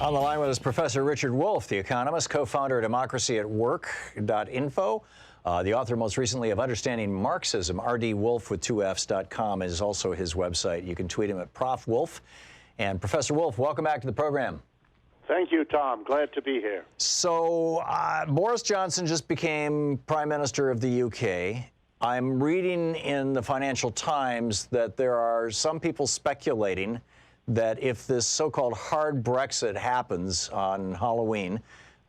On the line with us, Professor Richard Wolff, the economist, co-founder of democracyatwork.info, the author most recently of Understanding Marxism. rdwolff with 2fs.com is also his website. You can tweet him at Prof. Wolff. And Professor Wolff, welcome back to the program. Thank you, Tom. Glad to be here. So Boris Johnson just became Prime Minister of the UK. I'm reading in the Financial Times that there are some people speculating that if this so-called hard Brexit happens on Halloween,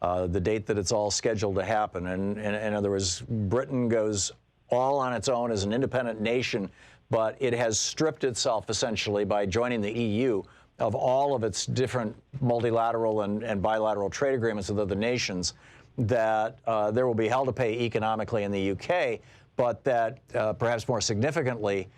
the date that it's all scheduled to happen, and in other words, Britain goes all on its own as an independent nation, but it has stripped itself essentially by joining the EU of all of its different multilateral and bilateral trade agreements with other nations, that there will be hell to pay economically in the UK, but that perhaps more significantly,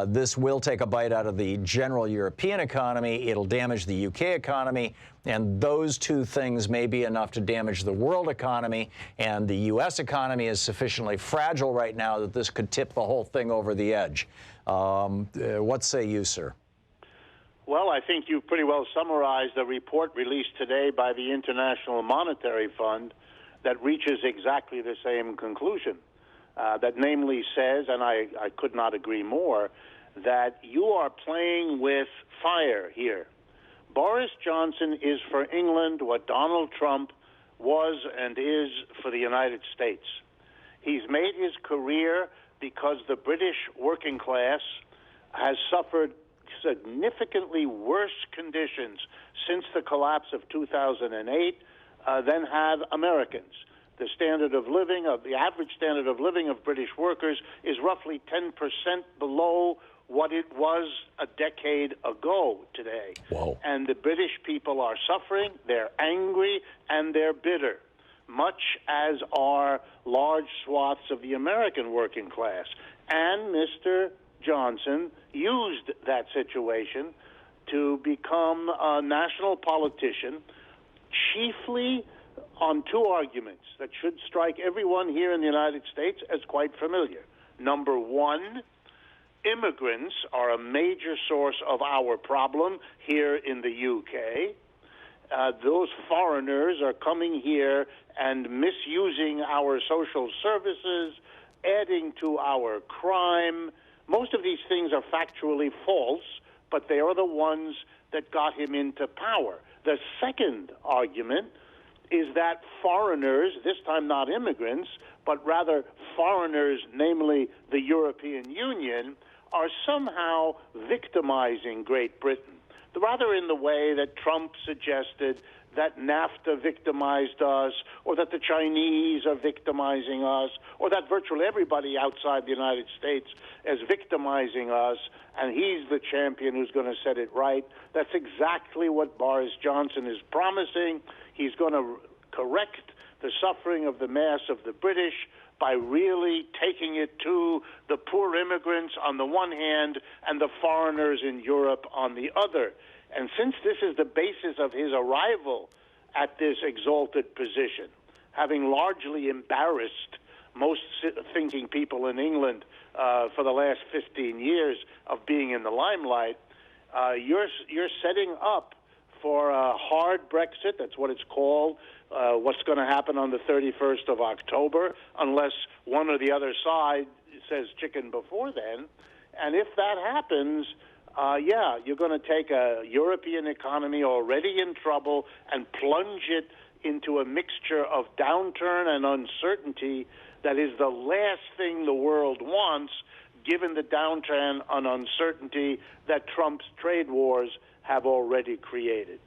this will take a bite out of the general European economy. It'll damage the UK economy, and those two things may be enough to damage the world economy. And the US economy is sufficiently fragile right now that this could tip the whole thing over the edge. What say you, sir? Well, I think you pretty well summarized the report released today by the International Monetary Fund that reaches exactly the same conclusion. That namely says, and I could not agree more, that you are playing with fire here. Boris Johnson is for England what Donald Trump was and is for the United States. He's made his career because the British working class has suffered significantly worse conditions since the collapse of 2008 than have Americans. The standard of living, the average standard of living of British workers is roughly 10% below what it was a decade ago today. Whoa. And the British people are suffering, they're angry, and they're bitter, much as are large swaths of the American working class. And Mr. Johnson used that situation to become a national politician, chiefly on two arguments that should strike everyone here in the United States as quite familiar. Number one, immigrants are a major source of our problem here in the UK. Those foreigners are coming here and misusing our social services, adding to our crime. Most of these things are factually false, but they are the ones that got him into power. The second argument is that foreigners, this time not immigrants, but rather foreigners, namely the European Union, are somehow victimizing Great Britain, rather in the way that Trump suggested that NAFTA victimized us, or that the Chinese are victimizing us, or that virtually everybody outside the United States is victimizing us, and he's the champion who's going to set it right. That's exactly what Boris Johnson is promising. He's going to correct the suffering of the mass of the British by really taking it to the poor immigrants on the one hand and the foreigners in Europe on the other. And since this is the basis of his arrival at this exalted position, having largely embarrassed most thinking people in England for the last 15 years of being in the limelight, you're setting up for a hard Brexit. That's what it's called. What's going to happen on the 31st of October, unless one or the other side says chicken before then. And if that happens, you're going to take a European economy already in trouble and plunge it into a mixture of downturn and uncertainty that is the last thing the world wants, given the downturn and uncertainty that Trump's trade wars have already created.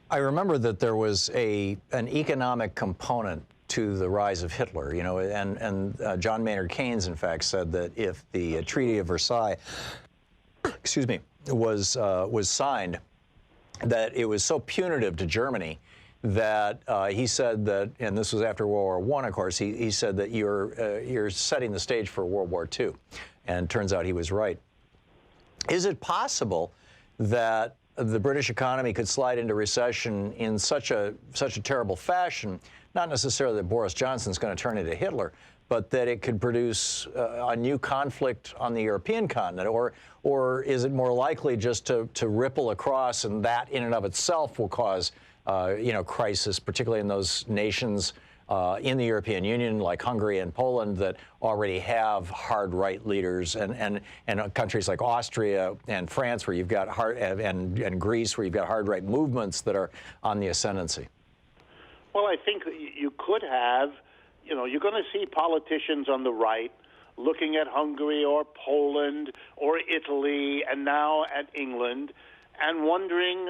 I remember that there was an economic component to the rise of Hitler, you know, and John Maynard Keynes, in fact, said that if the Treaty of Versailles, was signed, that it was so punitive to Germany that he said that, and this was after World War I, of course, he said that you're setting the stage for World War II, and turns out he was right. Is it possible that the British economy could slide into recession in such a terrible fashion, not necessarily that Boris Johnson's going to turn into Hitler, but that it could produce a new conflict on the European continent? Or is it more likely just to ripple across, and that in and of itself will cause crisis, particularly in those nations in the European Union, like Hungary and Poland, that already have hard right leaders, and countries like Austria and France, where you've got and Greece, where you've got hard right movements that are on the ascendancy? Well, I think you could have, you're going to see politicians on the right looking at Hungary or Poland or Italy and now at England and wondering,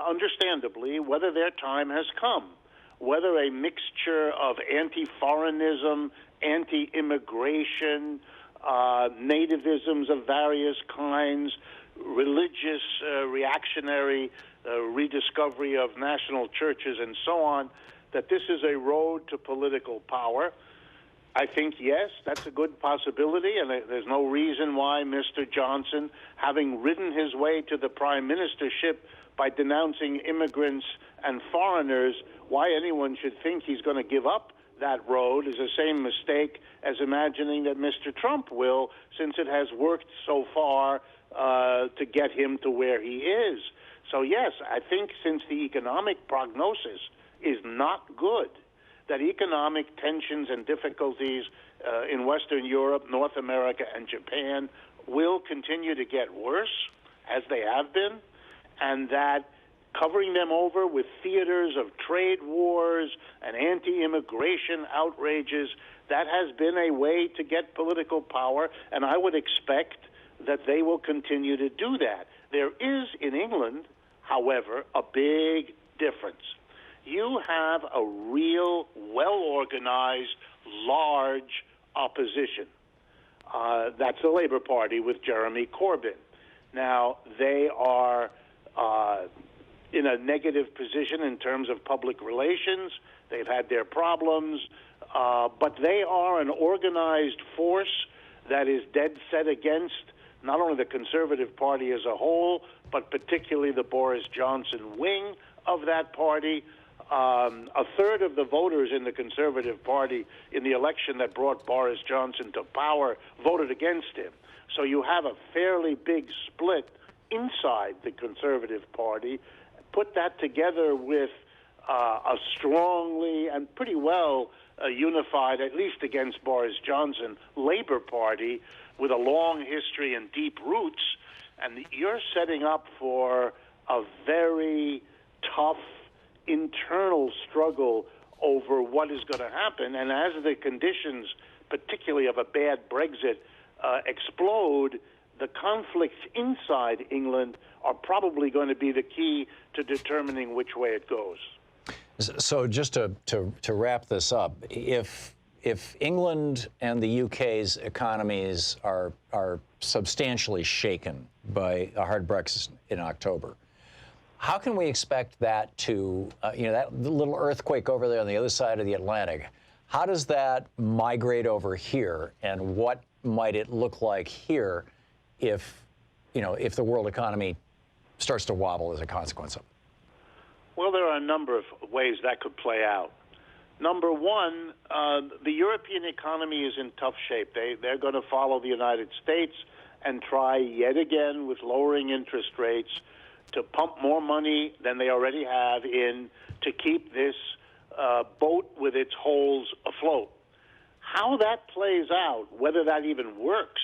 understandably, whether their time has come, whether a mixture of anti-foreignism, anti-immigration, nativisms of various kinds, religious, reactionary rediscovery of national churches and so on, that this is a road to political power. I think, yes, that's a good possibility, and there's no reason why Mr. Johnson, having ridden his way to the prime ministership by denouncing immigrants and foreigners, why anyone should think he's going to give up that road is the same mistake as imagining that Mr. Trump will, since it has worked so far to get him to where he is. So, yes, I think since the economic prognosis is not good, that economic tensions and difficulties in Western Europe, North America, and Japan will continue to get worse, as they have been, and that covering them over with theaters of trade wars and anti-immigration outrages, that has been a way to get political power, and I would expect that they will continue to do that. There is, in England, however, a big difference. You have a real, well-organized, large opposition. That's the Labour Party with Jeremy Corbyn. Now, they are in a negative position in terms of public relations. They've had their problems, but they are an organized force that is dead set against not only the Conservative Party as a whole, but particularly the Boris Johnson wing of that party. A third of the voters in the Conservative Party in the election that brought Boris Johnson to power voted against him. So you have a fairly big split inside the Conservative Party. Put that together with a strongly and pretty well unified, at least against Boris Johnson, Labour Party with a long history and deep roots, and you're setting up for a very tough internal struggle over what is going to happen. And as the conditions, particularly of a bad Brexit, explode, the conflicts inside England are probably going to be the key to determining which way it goes. So just to wrap this up, if England and the UK's economies are substantially shaken by a hard Brexit in October, how can we expect that to, that little earthquake over there on the other side of the Atlantic, how does that migrate over here, and what might it look like here if the world economy starts to wobble as a consequence of it? Well, there are a number of ways that could play out. Number one, the European economy is in tough shape. They're going to follow the United States and try yet again with lowering interest rates to pump more money than they already have in to keep this boat with its holes afloat. How that plays out, whether that even works,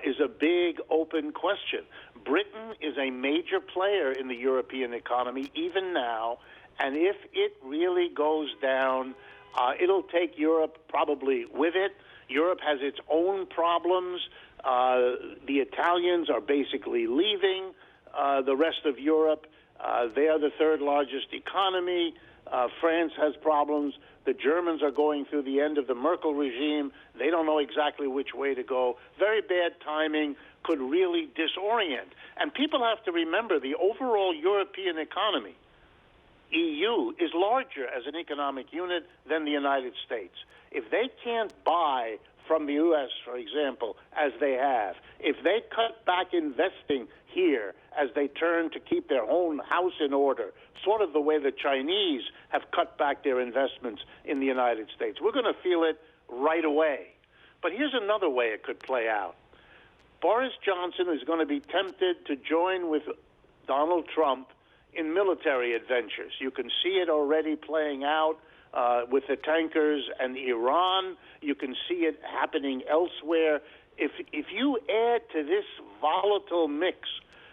is a big open question. Britain is a major player in the European economy even now, and if it really goes down, it'll take Europe probably with it. Europe has its own problems. The Italians are basically leaving the rest of Europe. They are the third largest economy. France has problems. The Germans are going through the end of the Merkel regime. They don't know exactly which way to go. Very bad timing, could really disorient. And people have to remember the overall European economy, EU, is larger as an economic unit than the United States. If they can't buy from the U.S., for example, as they have, if they cut back investing here as they turn to keep their own house in order, sort of the way the Chinese have cut back their investments in the United States, we're going to feel it right away. But here's another way it could play out. Boris Johnson is going to be tempted to join with Donald Trump in military adventures. You can see it already playing out with the tankers and Iran. You can see it happening elsewhere. If you add to this volatile mix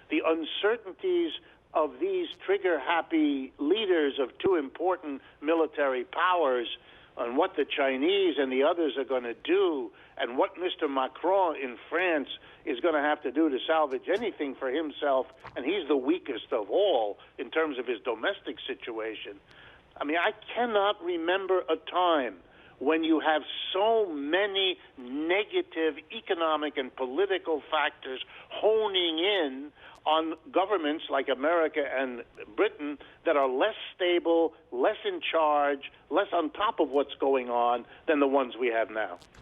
the uncertainties of these trigger-happy leaders of two important military powers on what the Chinese and the others are going to do and what Mr. Macron in France is going to have to do to salvage anything for himself, and he's the weakest of all in terms of his domestic situation. I mean, I cannot remember a time when you have so many negative economic and political factors honing in on governments like America and Britain that are less stable, less in charge, less on top of what's going on than the ones we have now.